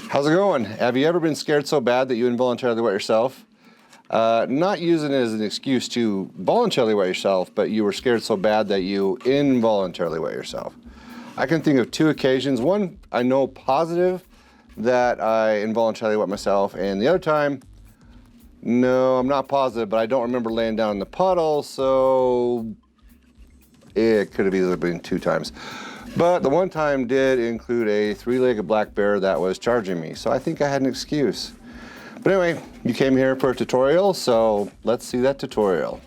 How's it going? Have you ever been scared so bad that you involuntarily wet yourself? Not using it as an excuse to voluntarily wet yourself, but you were scared so bad that you involuntarily wet yourself. I can think of two occasions. One, I know positive that I involuntarily wet myself, and the other time, no, I'm not positive, but I don't remember laying down in the puddle, so it could have easily been 2 times. But the one time did include a 3-legged black bear that was charging me, so I think I had an excuse. But anyway, you came here for a tutorial, so let's see that tutorial.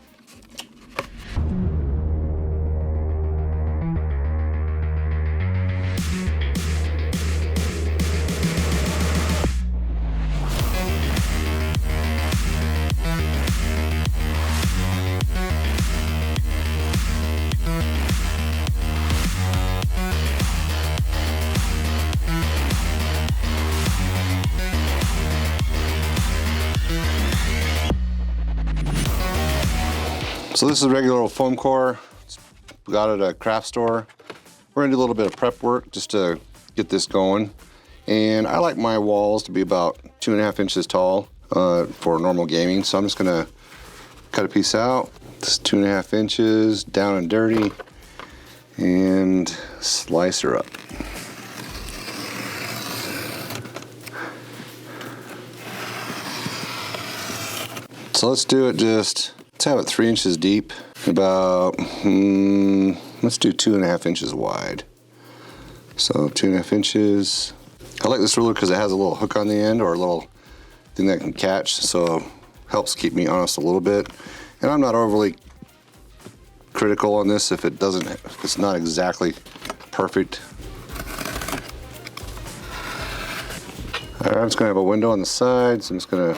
So this is a regular old foam core. We got it at a craft store. We're gonna do a little bit of prep work just to get this going. And I like my walls to be about 2.5 inches tall for normal gaming. So I'm just gonna cut a piece out. This is 2.5 inches, down and dirty, and slice her up. So let's do it let's have it 3 inches deep, about, let's do 2.5 inches wide. So 2.5 inches. I like this ruler because it has a little hook on the end, or a little thing that can catch, so helps keep me honest a little bit. And I'm not overly critical on this if it's not exactly perfect. All right, I'm just gonna have a window on the side, so I'm just gonna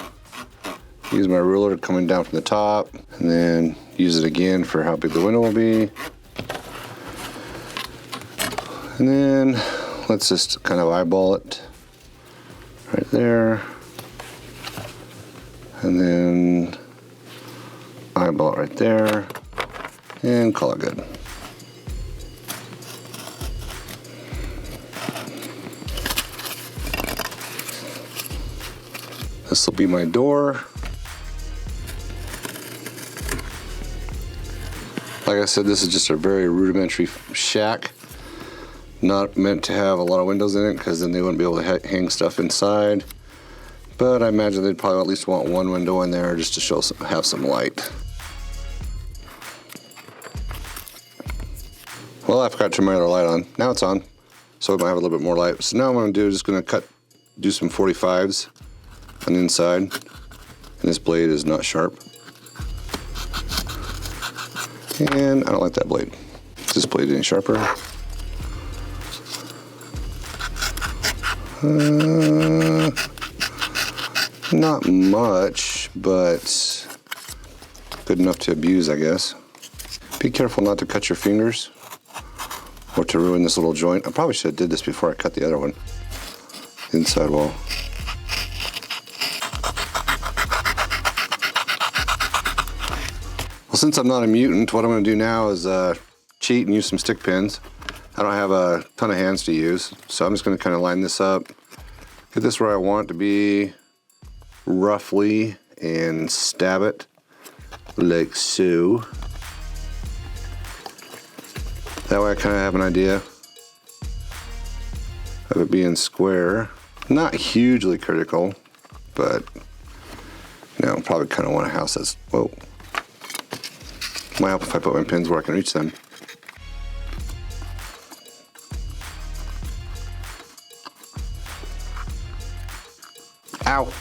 use my ruler coming down from the top, and then use it again for how big the window will be. And then let's just kind of eyeball it right there. And then eyeball it right there, and call it good. This will be my door. Like I said, this is just a very rudimentary shack. Not meant to have a lot of windows in it, because then they wouldn't be able to hang stuff inside. But I imagine they'd probably at least want one window in there just to have some light. Well, I forgot to turn my other light on. Now it's on, so it might have a little bit more light. So now what I'm gonna do is just gonna do some 45s on the inside. And this blade is not sharp. And I don't like that blade. Is this blade any sharper? Not much, but good enough to abuse, I guess. Be careful not to cut your fingers or to ruin this little joint. I probably should have did this before I cut the other one. Inside wall. Well, since I'm not a mutant, what I'm going to do now is cheat and use some stick pins. I don't have a ton of hands to use, so I'm just going to kind of line this up, get this where I want it to be roughly, and stab it like so. That way I kind of have an idea of it being square. Not hugely critical, but you know, probably kind of want a house that's, whoa. Might help if I put my pins where I can reach them. Ow!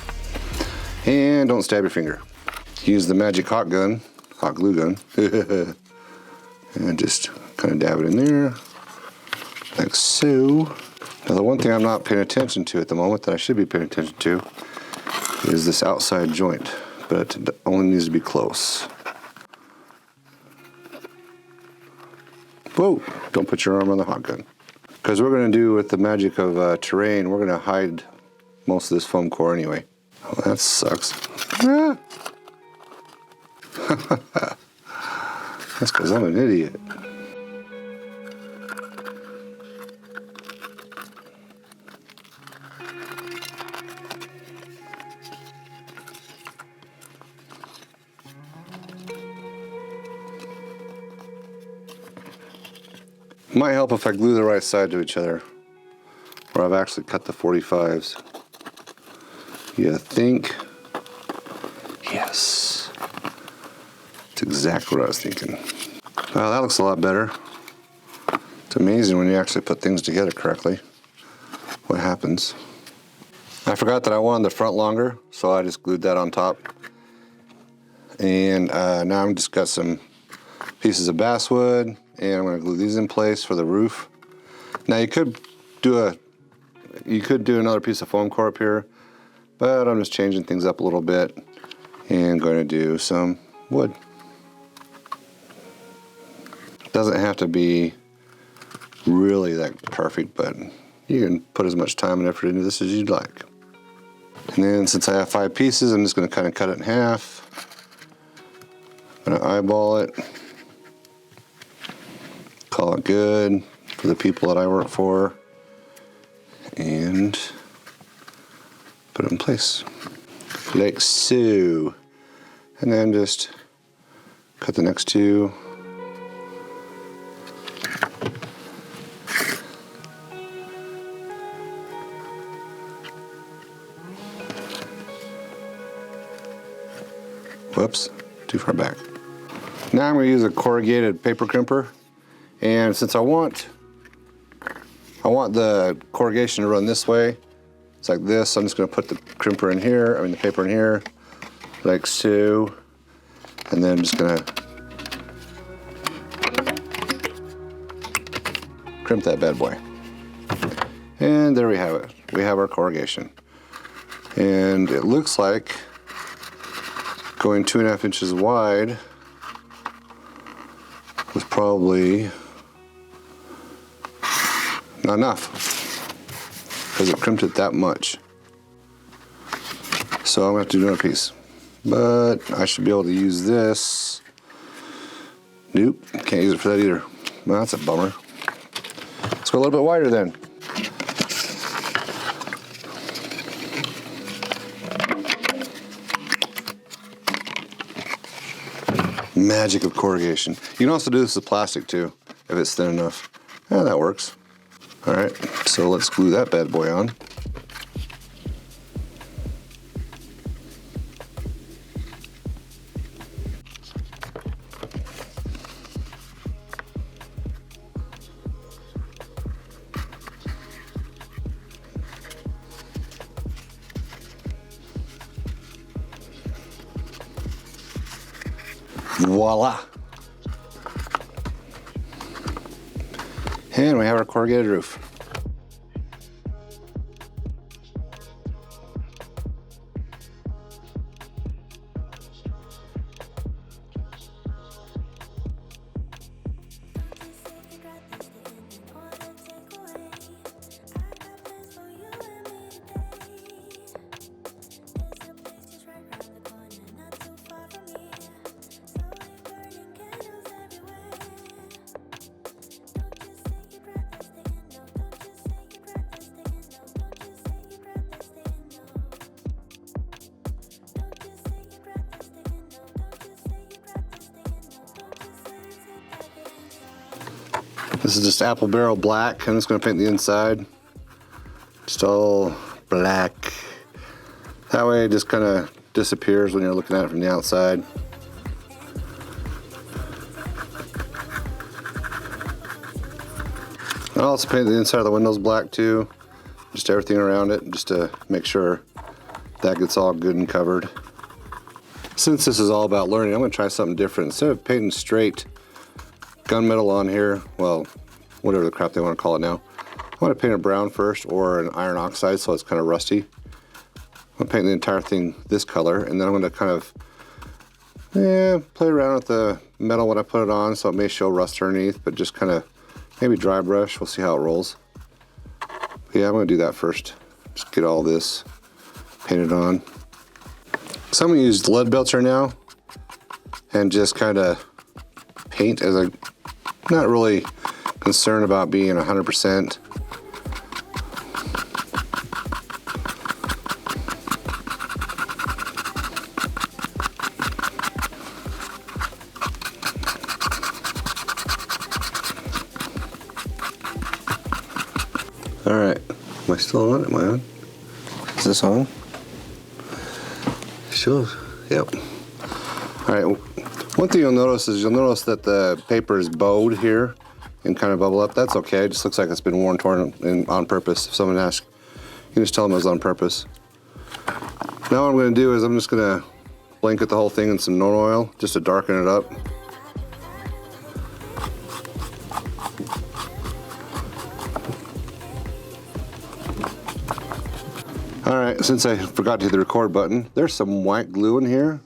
And don't stab your finger. Use the magic hot glue gun, and just kind of dab it in there, like so. Now the one thing I'm not paying attention to at the moment that I should be paying attention to is this outside joint, but it only needs to be close. Whoa, don't put your arm on the hot gun. Because we're going to do with the magic of terrain, we're going to hide most of this foam core anyway. Oh, that sucks. Ah. That's because I'm an idiot. Might help if I glue the right side to each other, or I've actually cut the 45s. You think? Yes. That's exactly what I was thinking. Wow, that looks a lot better. It's amazing when you actually put things together correctly, what happens. I forgot that I wanted the front longer, so I just glued that on top. And now I'm just got some pieces of basswood, and I'm going to glue these in place for the roof. Now you could do another piece of foam core up here, but I'm just changing things up a little bit and going to do some wood. Doesn't have to be really that perfect, but you can put as much time and effort into this as you'd like. And then since I have 5 pieces, I'm just going to kind of cut it in half. I'm going to eyeball it. Call it good for the people that I work for. And put it in place. Like so. And then just cut the next 2. Whoops, too far back. Now I'm going to use a corrugated paper crimper, and since I want the corrugation to run this way, it's like this, so I'm just going to put the crimper in here, the paper in here, like so, and then I'm just going to crimp that bad boy. And there we have it. We have our corrugation. And it looks like going 2.5 inches wide was probably not enough because it crimped it that much. So I'm going to have to do another piece. But I should be able to use this. Nope, can't use it for that either. Well, that's a bummer. Let's go a little bit wider then. Magic of corrugation. You can also do this with plastic too, if it's thin enough. Yeah, that works. All right, so let's glue that bad boy on. Voila! And we have our corrugated roof. This is just apple barrel black. I'm just going to paint the inside. Just all black. That way it just kind of disappears when you're looking at it from the outside. I'll also paint the inside of the windows black too. Just everything around it, just to make sure that gets all good and covered. Since this is all about learning, I'm going to try something different. Instead of painting straight gunmetal on here, well, whatever the crap they want to call it now, I want to paint it brown first, or an iron oxide so it's kind of rusty. I'm going to paint the entire thing this color, and then I'm going to kind of play around with the metal when I put it on, so it may show rust underneath, but just kind of maybe dry brush. We'll see how it rolls. But yeah, I'm going to do that first. Just get all this painted on. So I'm going to use lead belcher now and just kind of paint as I'm not really concerned about being 100%. still on? Am I on? Is this on? Shows. Yep. All right. One thing you'll notice that the paper is bowed here and kind of bubble up. That's okay. It just looks like it's been worn, torn, and on purpose. If someone asks, you can just tell them it was on purpose. Now what I'm going to do is I'm just going to blanket the whole thing in some Nor oil just to darken it up. Alright, since I forgot to hit the record button, there's some white glue in here.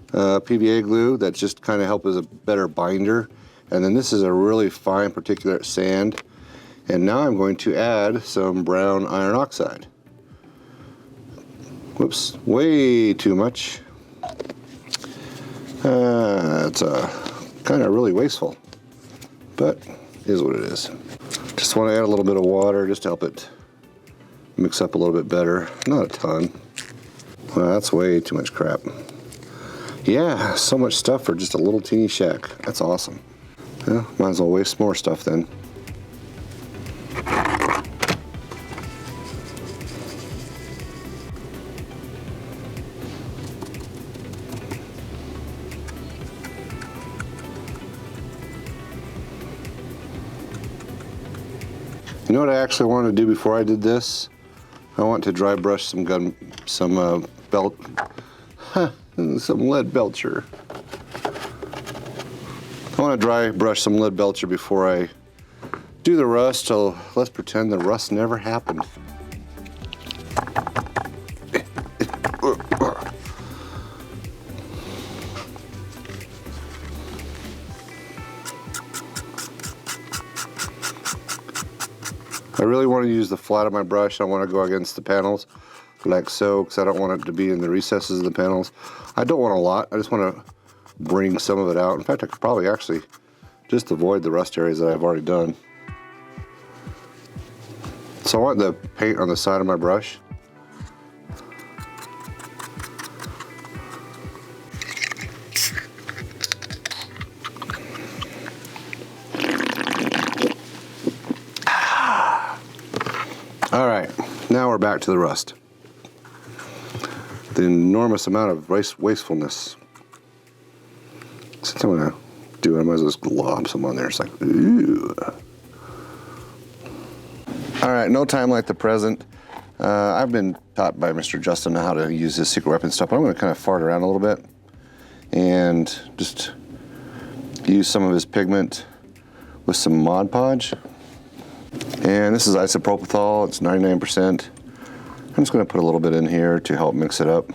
PVA glue that just kind of helps as a better binder. And then this is a really fine particulate sand. And now I'm going to add some brown iron oxide. Whoops, way too much. It's kind of really wasteful, but it is what it is. Just want to add a little bit of water just to help it mix up a little bit better. Not a ton. Well, that's way too much crap. Yeah, so much stuff for just a little teeny shack. That's awesome. Yeah, might as well waste more stuff then. You know what I actually wanted to do before I did this? I want to dry brush some lead belcher. I want to dry brush some lead belcher before I do the rust, so let's pretend the rust never happened. I really want to use the flat of my brush. I want to go against the panels like so, because I don't want it to be in the recesses of the panels. I don't want a lot. I just want to bring some of it out. In fact, I could probably actually just avoid the rust areas that I've already done. So I want the paint on the side of my brush. All right, now we're back to the rust. The enormous amount of wastefulness. Since I'm gonna do it, I might as well just glob some on there. It's like, ooh. All right, no time like the present. I've been taught by Mr. Justin how to use his secret weapon stuff, but I'm gonna kind of fart around a little bit and just use some of his pigment with some Mod Podge. And this is isopropyl, it's 99%. I'm just going to put a little bit in here to help mix it up.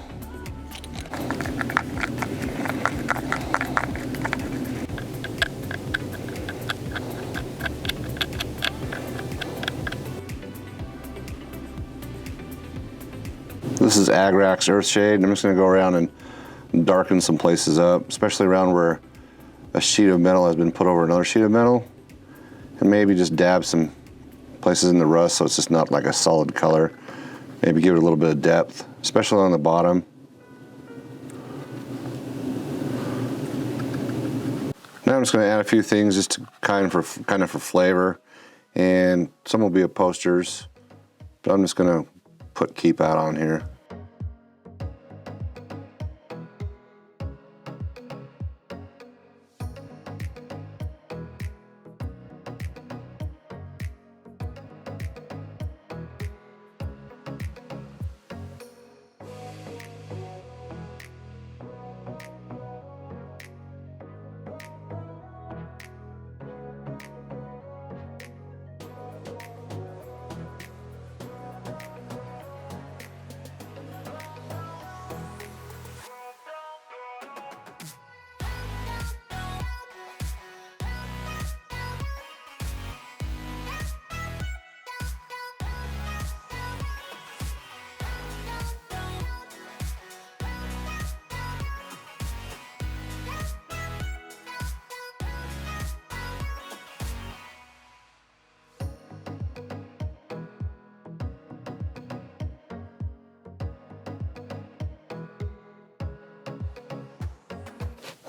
This is Agrax Earthshade, and I'm just going to go around and darken some places up, especially around where a sheet of metal has been put over another sheet of metal. And maybe just dab some places in the rust so it's just not like a solid color. Maybe give it a little bit of depth, especially on the bottom. Now I'm just going to add a few things just to kind of for flavor, and some will be posters, but I'm just going to put Keep Out on here.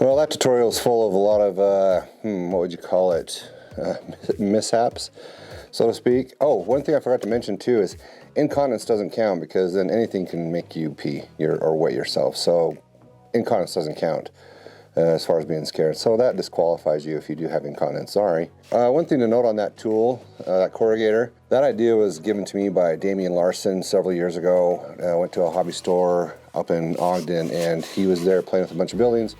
Well, that tutorial is full of a lot of, what would you call it, mishaps. so to speak. Oh, one thing I forgot to mention too is incontinence doesn't count, because then anything can make you pee or wet yourself. So incontinence doesn't count as far as being scared. So that disqualifies you if you do have incontinence. Sorry. One thing to note on that tool, that corrugator, that idea was given to me by Damian Larson several years ago. I went to a hobby store up in Ogden, and he was there playing with a bunch of buildings.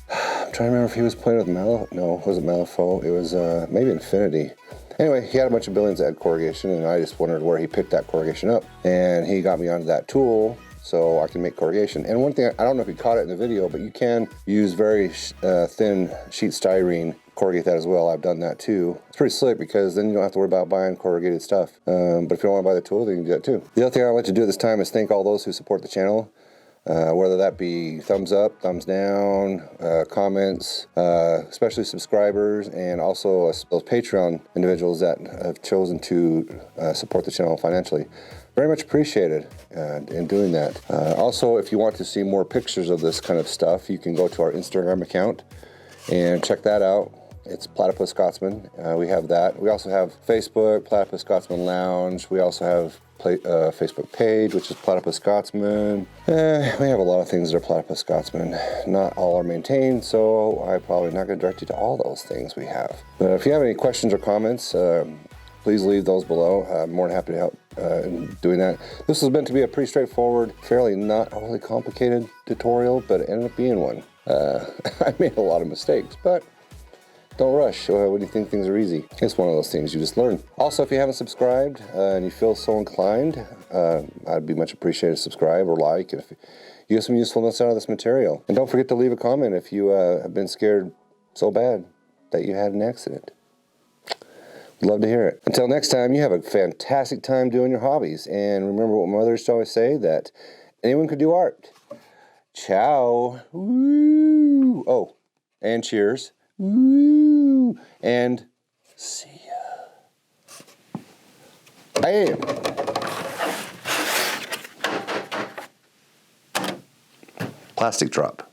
I'm trying to remember if he was playing with no, it wasn't Malifaux. It was maybe Infinity. Anyway, he had a bunch of buildings that had corrugation, and I just wondered where he picked that corrugation up. And he got me onto that tool so I can make corrugation. And one thing, I don't know if you caught it in the video, but you can use very thin sheet styrene, corrugate that as well. I've done that too. It's pretty slick, because then you don't have to worry about buying corrugated stuff. But if you don't want to buy the tool, then you can do that too. The other thing I'd like to do this time is thank all those who support the channel. Whether that be thumbs up, thumbs down, comments, especially subscribers, and also those Patreon individuals that have chosen to support the channel financially. Very much appreciated in doing that. Also, if you want to see more pictures of this kind of stuff, you can go to our Instagram account and check that out. It's Platypus Scotsman. We have that. We also have Facebook, Platypus Scotsman Lounge. We also have Facebook page, which is Platypus Scotsman. We have a lot of things that are Platypus Scotsman. Not all are maintained, so I'm probably not going to direct you to all those things we have. But if you have any questions or comments, please leave those below. I'm more than happy to help in doing that. This was meant to be a pretty straightforward, fairly not overly complicated tutorial, but it ended up being one. I made a lot of mistakes, but don't rush when you think things are easy. It's one of those things you just learn. Also, if you haven't subscribed and you feel so inclined, I'd be much appreciated to subscribe or like if you get some usefulness out of this material. And don't forget to leave a comment if you have been scared so bad that you had an accident. Love to hear it. Until next time, you have a fantastic time doing your hobbies. And remember what my mother used to always say, that anyone could do art. Ciao. Woo. Oh, and cheers. Woo. And see ya. Bam. Plastic drop.